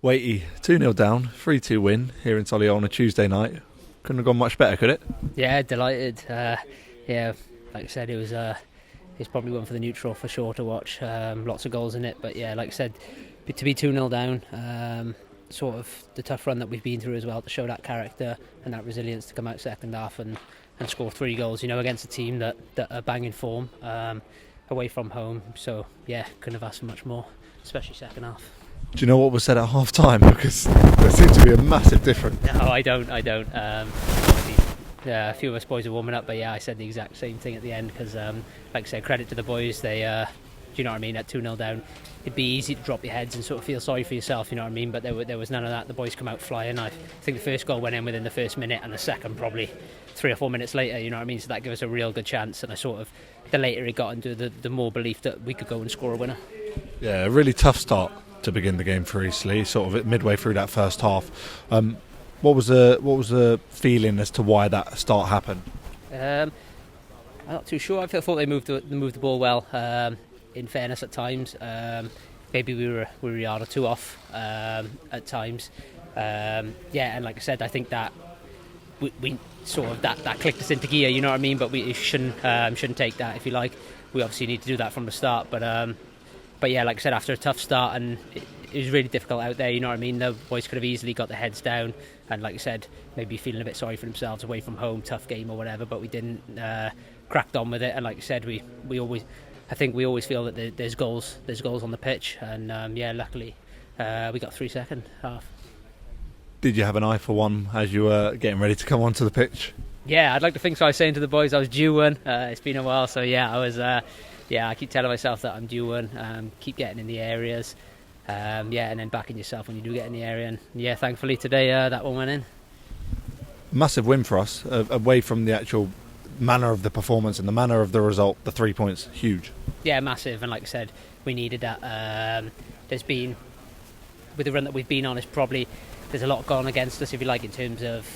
Waite 2-0 down, 3-2 win here in Solihull on a Tuesday night. Couldn't have gone much better, could it? Yeah, delighted. Like I said, it's probably one for the neutral for sure to watch. Lots of goals in it, but yeah, like I said, to be 2-0 down, sort of the tough run that we've been through as well, to show that character and that resilience to come out second half and score 3 goals, against a team that are banging form away from home. So yeah, couldn't have asked for much more, especially second half. Do you know what was said at half time? Because there seemed to be a massive difference. No, I don't. A few of us boys are warming up, but yeah, I said the exact same thing at the end because, like I said, credit to the boys. They, do you know what I mean? At 2-0 down, it'd be easy to drop your heads and sort of feel sorry for yourself. You know what I mean? But there was none of that. The boys come out flying. I think the first goal went in within the first minute, and the second probably 3 or 4 minutes later. You know what I mean? So that gave us a real good chance. And the later it got into the more belief that we could go and score a winner. Yeah, a really tough start to begin the game for Eastleigh, sort of midway through that first half. What was the feeling as to why that start happened? I'm not too sure. I thought they moved the ball well. In fairness, at times, maybe we were a yard or two off at times. And like I said, I think that we sort of that clicked us into gear. You know what I mean? But we shouldn't take that, if you like. We obviously need to do that from the start, but yeah, like I said, after a tough start, and it was really difficult out there, you know what I mean? The boys could have easily got their heads down and, like I said, maybe feeling a bit sorry for themselves away from home, tough game or whatever, but we didn't, cracked on with it. And like I said, we always feel that there's goals on the pitch, and luckily we got 3 second half. Did you have an eye for one as you were getting ready to come onto the pitch? Yeah, I'd like to think so. I was saying to the boys I was due one. It's been a while, so yeah, I was. I keep telling myself that I'm due one. Keep getting in the areas, and then backing yourself when you do get in the area. And yeah, thankfully today that one went in. Massive win for us, away from the actual manner of the performance and the manner of the result. The 3 points, huge. Yeah, massive. And like I said, we needed that. There's been, with the run that we've been on, there's a lot gone against us, if you like, in terms of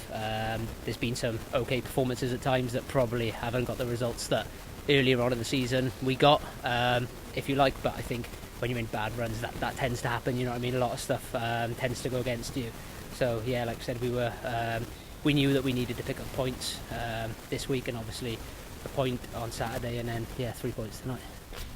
there's been some okay performances at times that probably haven't got the results that earlier on in the season we got, if you like. But I think when you're in bad runs, that tends to happen. You know what I mean? A lot of stuff tends to go against you. So yeah, like I said, we knew that we needed to pick up points this week, and obviously a point on Saturday, and then 3 points tonight.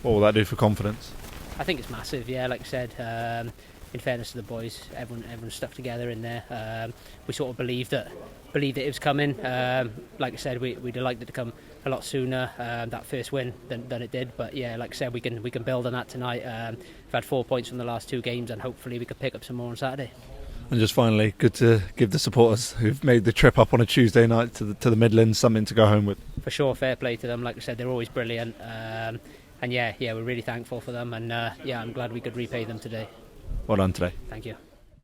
What will that do for confidence? I think it's massive. Yeah, like I said, in fairness to the boys, everyone stuck together in there. We sort of believed that it was coming. Like I said, we'd have liked it to come a lot sooner, that first win, than it did. But yeah, like I said, we can build on that tonight. We've had 4 points from the last 2 games, and hopefully we could pick up some more on Saturday. And just finally, good to give the supporters who've made the trip up on a Tuesday night to the Midlands something to go home with. For sure, fair play to them. Like I said, they're always brilliant. And we're really thankful for them. And I'm glad we could repay them today. Well done today. Thank you.